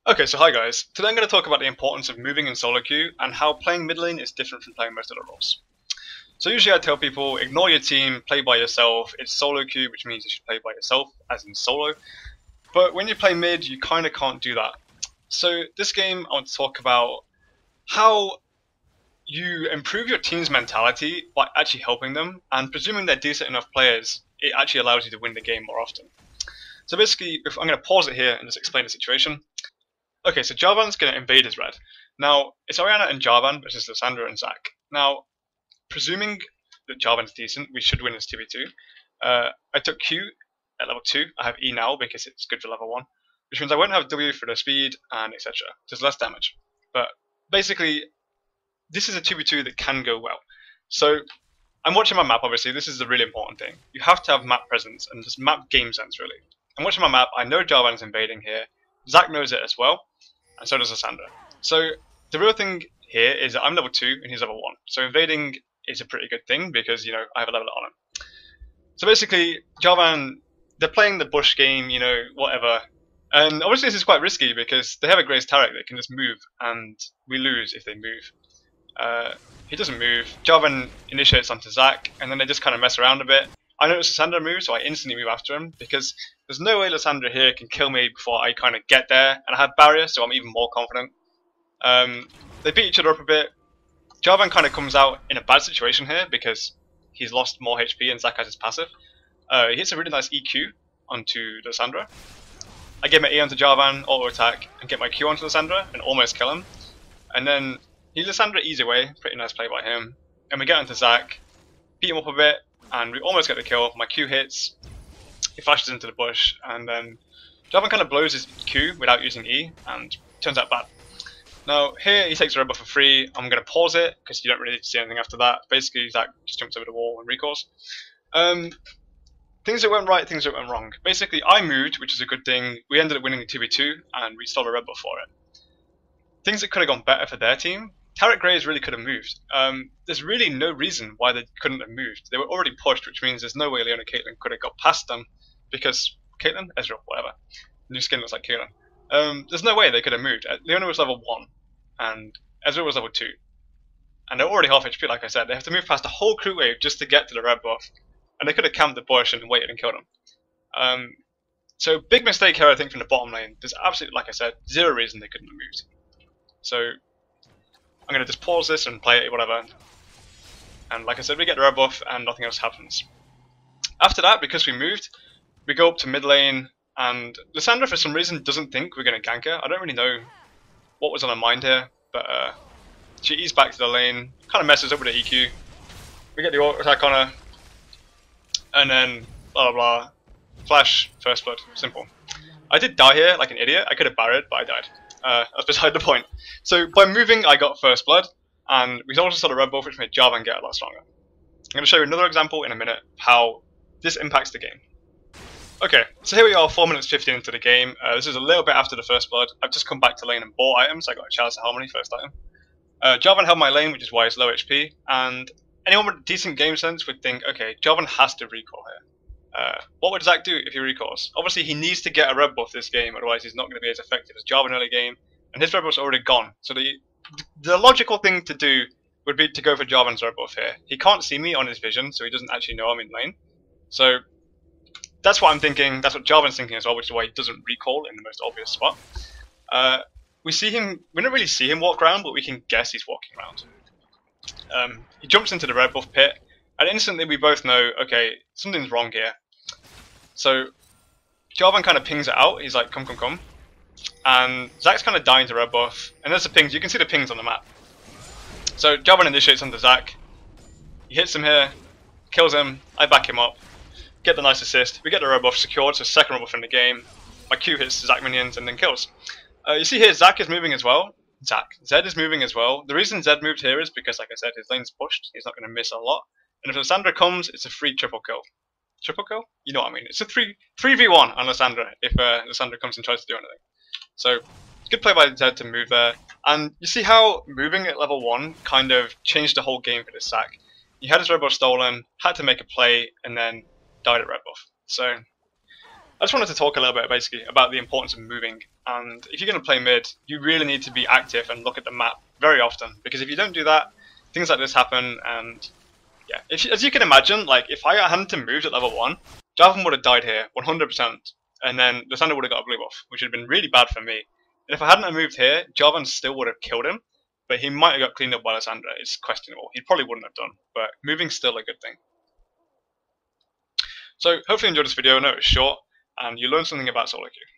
Okay, so hi guys. Today I'm going to talk about the importance of moving in solo queue and how playing mid lane is different from playing most other roles. So usually I tell people, ignore your team, play by yourself. It's solo queue, which means you should play by yourself, as in solo. But when you play mid, you kind of can't do that. So this game, I want to talk about how you improve your team's mentality by actually helping them, and presuming they're decent enough players, it actually allows you to win the game more often. So basically, I'm going to pause it here and just explain the situation. Okay, so Jarvan's going to invade his red. Now, it's Orianna and Jarvan versus Lissandra and Zac. Now, presuming that Jarvan's decent, we should win this 2v2. I took Q at level 2. I have E now because it's good for level 1. Which means I won't have W for the speed and etc. Just less damage. But basically, this is a 2v2 that can go well. So, I'm watching my map, obviously. This is a really important thing. You have to have map presence and just map game sense, really. I'm watching my map. I know Jarvan's invading here. Zac knows it as well. And so does Lissandra. So the real thing here is that I'm level 2 and he's level 1. So invading is a pretty good thing because, I have a level on him. So basically, Jarvan, they're playing the bush game, whatever. And obviously this is quite risky because they have a Grace Tarek that can just move and we lose if they move. He doesn't move. Jarvan initiates onto Zac and then they just kind of mess around a bit. I notice Lissandra move, so I instantly move after him because there's no way Lissandra here can kill me before I kind of get there, and I have barrier, so I'm even more confident. They beat each other up a bit. Jarvan kind of comes out in a bad situation here because he's lost more HP and Zac has his passive. He hits a really nice EQ onto Lissandra. I get my E onto Jarvan, auto attack, and get my Q onto Lissandra and almost kill him. And then Lissandra easy away, pretty nice play by him. And we get onto Zac, beat him up a bit, and we almost get the kill. My Q hits, he flashes into the bush, and then Jarvan kind of blows his Q without using E, and turns out bad. Now, here he takes a red buff for free. I'm going to pause it, because you don't really see anything after that. Basically, Zac just jumps over the wall and recalls. Things that went right, things that went wrong. Basically, I moved, which is a good thing. We ended up winning the 2v2, and we stole a red buff for it. Things that could have gone better for their team. Tarek Graves really could have moved. There's really no reason why they couldn't have moved. They were already pushed, which means there's no way Leona Caitlyn could have got past them because Caitlyn? Ezreal, whatever. New skin looks like Caitlyn. There's no way they could have moved. Leona was level 1 and Ezreal was level 2. And they're already half HP, like I said. They have to move past a whole crew wave just to get to the red buff. And they could have camped the bush and waited and killed them. So big mistake here, I think, from the bottom lane. There's absolutely, like I said, zero reason they couldn't have moved. So I'm going to just pause this and play it, whatever. And like I said, we get the red buff and nothing else happens. After that, because we moved, we go up to mid lane, and Lissandra for some reason doesn't think we're going to gank her. I don't really know what was on her mind here, but she eased back to the lane, kind of messes up with the EQ. We get the auto attack on her, and then blah blah blah. Flash, first blood, simple. I did die here like an idiot. I could have barried, but I died. That's beside the point. So by moving, I got first blood, and we also saw the red buff, which made Jarvan get a lot stronger. I'm going to show you another example in a minute how this impacts the game. Okay, so here we are, 4 minutes 15 into the game. This is a little bit after the first blood. I've just come back to lane and bought items. I got a Chalice of Harmony, first item. Jarvan held my lane, which is why it's low HP, and anyone with decent game sense would think, okay, Jarvan has to recall here. What would Zac do if he recalls? Obviously, he needs to get a red buff this game, otherwise he's not going to be as effective as Jarvan early game, and his red buff's already gone. So the logical thing to do would be to go for Jarvan's red buff here. He can't see me on his vision, so he doesn't actually know I'm in lane. So that's what I'm thinking, that's what Jarvan's thinking as well, which is why he doesn't recall in the most obvious spot. We don't really see him walk around, but we can guess he's walking around. He jumps into the red buff pit, and instantly we both know, okay, something's wrong here. So Jarvan kind of pings it out, he's like, come, come, come. And Zac's kind of dying to red buff, and there's the pings, you can see the pings on the map. So Jarvan initiates onto Zac, he hits him here, kills him, I back him up, get the nice assist, we get the red buff secured, so second red buff in the game, my Q hits Zac minions and then kills. You see here Zac is moving as well, Zed is moving as well. The reason Zed moved here is because, like I said, his lane's pushed, he's not going to miss a lot. And if Lissandra comes, it's a free triple kill. Triple kill? You know what I mean. It's a 3v1 on Lissandra if Lissandra comes and tries to do anything. So, good play by Zed to move there. And you see how moving at level 1 kind of changed the whole game for this Zac. He had his red buff stolen, had to make a play, and then died at red buff. So, I just wanted to talk a little bit basically about the importance of moving. And if you're going to play mid, you really need to be active and look at the map very often, because if you don't do that, things like this happen. And yeah, as you can imagine, like if I hadn't moved at level 1, Jarvan would have died here 100%, and then the Sander would have got a blue buff, which would have been really bad for me. And if I hadn't moved here, Jarvan still would have killed him, but he might have got cleaned up by Lysandra. It's questionable. He probably wouldn't have done, but moving's still a good thing. So hopefully you enjoyed this video. I know it's short, and you learned something about solo queue.